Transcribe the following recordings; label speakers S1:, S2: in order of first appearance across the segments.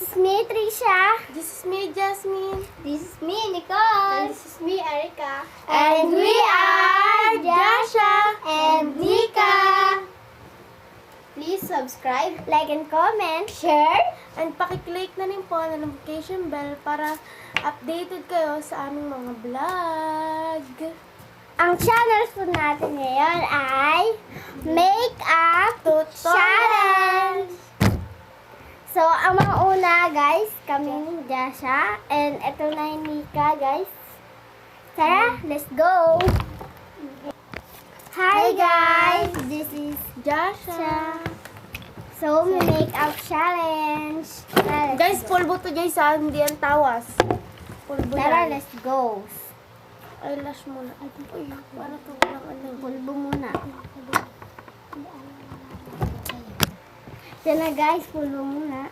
S1: is me, Trisha.
S2: This is me, Jasmine.
S1: This is me, Nicole.
S2: And this is me, Erica.
S1: And we are Jasha and Nika. Please subscribe, like and comment, share.
S2: And pakiclick na rin po ang notification bell para updated kayo sa aming mga vlog.
S1: Ang channel po natin ngayon ay Makeup Challenge. So, ang mga una, guys, kami ni Jasha. And ito na yung Nika, guys. Tara, let's go! Hi, guys! This is
S2: Jasha.
S1: So, Makeup Challenge. Tara,
S2: Guys, pulbo to guys ha, hindi ang tawas. Pulbo
S1: Tara,
S2: yan.
S1: let's go.
S2: Eyelash muna. Ay, para to lang ano.
S1: Pulbo muna. Yan na, guys, pulbo muna.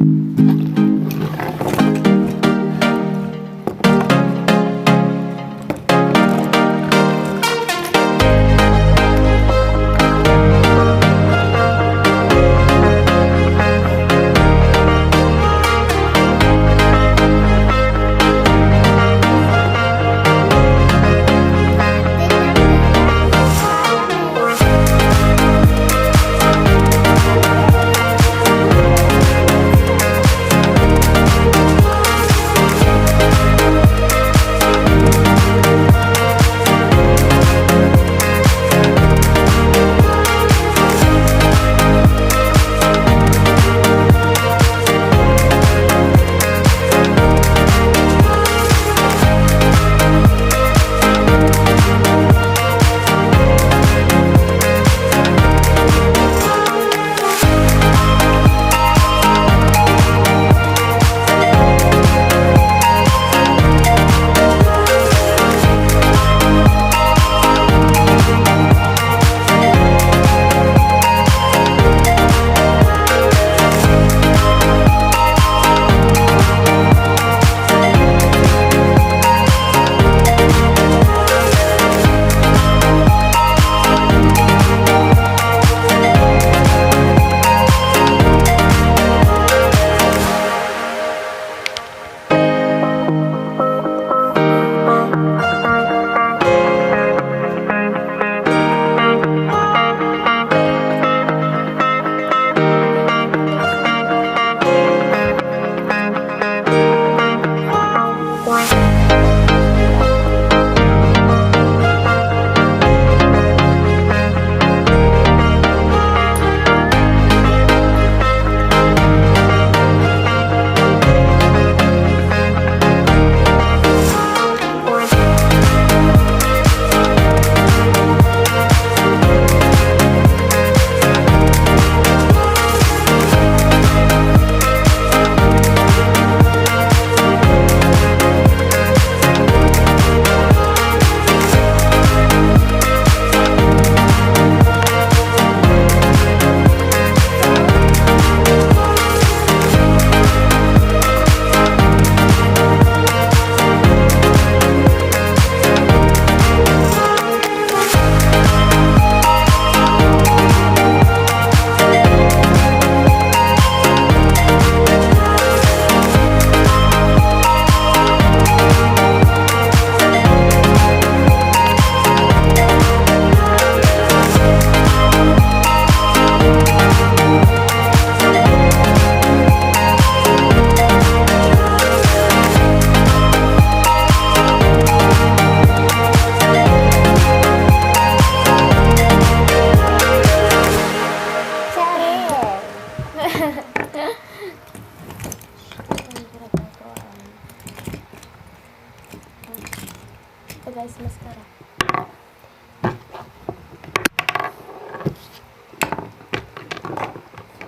S2: Ito guys, mascara.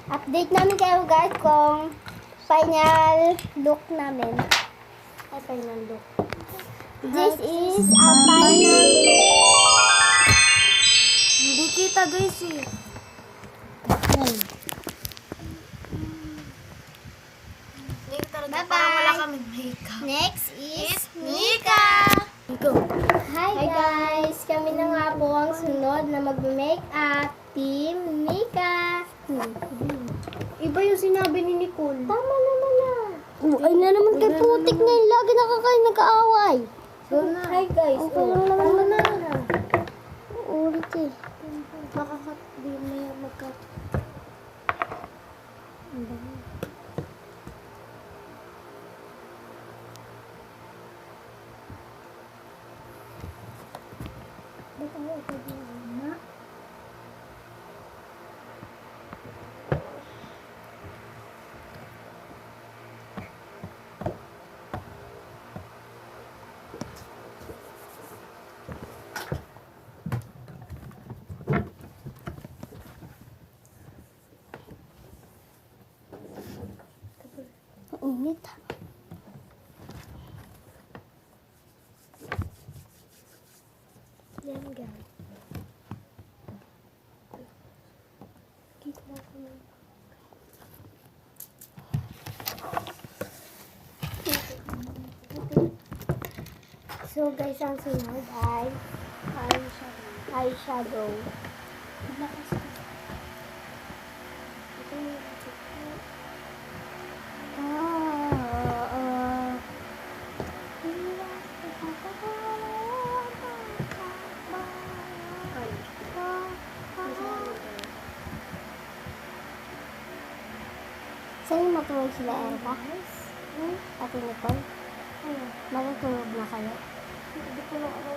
S1: Update namin kayo, guys, kung final look namin.
S2: Ay, final look.
S1: This is a final look.
S2: Hindi kita guys eh. Hindi talaga.
S1: Bye-bye.
S2: Parang wala kami makeup.
S1: Next is Nika.
S2: Ikaw.
S1: Hi guys! Kami na nga po ang sunod na mag-makeup. Team Nika.
S2: Iba yung sinabi ni Nicole.
S1: Tama naman na. Ay na naman kay putik na yun. Lagi na kayo nag-aaway.
S2: Go na. Hi guys.
S1: Okay lang naman
S2: Ano na?
S1: Ulit eh.
S2: Makakat. Di may magkat.
S1: Init.
S2: Yan guys. Kita na ko na.
S1: So guys, ang sunod ay eyeshadow.
S2: Lakas ko. Ito yung
S1: Saan yung matulog sila, Erika? Ate Nicole? Matutulog na kayo?
S2: hindi ko lang ako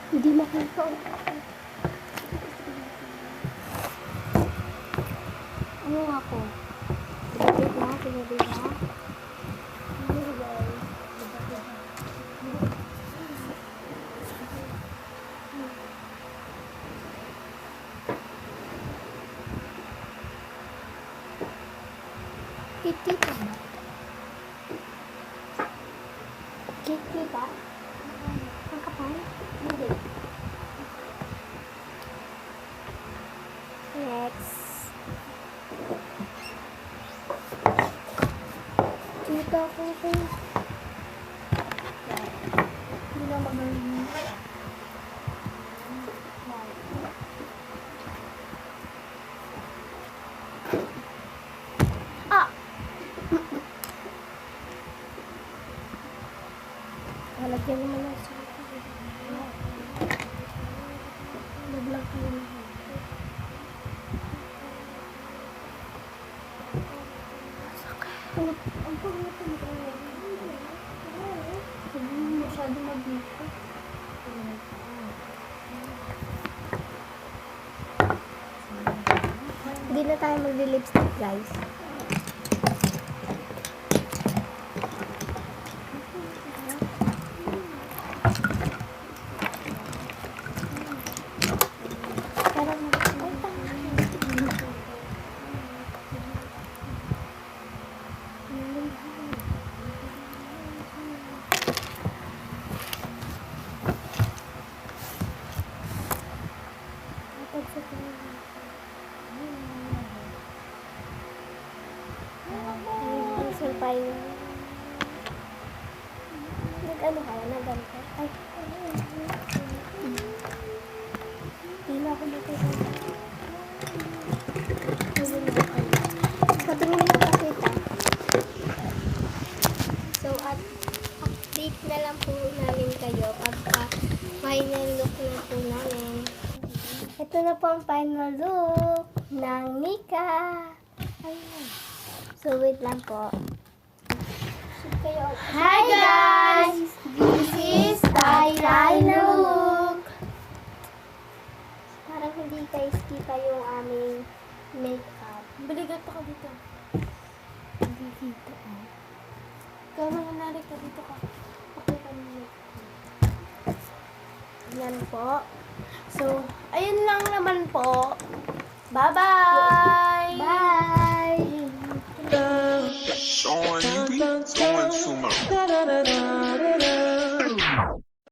S1: Hindi makita. Ano nga po? Pinabit na, pinabit na. Kitita ba? Kitita? Ang kapal? Hindi. Next. Kita ko ito. Hindi na magaling. Ah! Halagyan naman ang sulit. Naglag ko yun. Ang pangit ko. Masyado mag-dito. Hindi na tayo magli-lipstick, guys. Tayo. Nag-ano kaya? Nag-ganito? Ay. Hindi na ako makita. Patingin mo pakita. So, update na lang po namin kayo pagka final look na po namin. Ito na po ang final look ng Mika. Ayun. So, wait lang po. Hi guys! This is Taylay Look! Parang hindi guys kita yung aming makeup.
S2: Baligat ka dito.
S1: Hindi kita eh.
S2: Ikaw na nanari ka dito ka. Okay ka nyo.
S1: Yan po.
S2: So, ayun lang naman po. Bye-bye!
S1: Bye!
S3: Showing you, going to my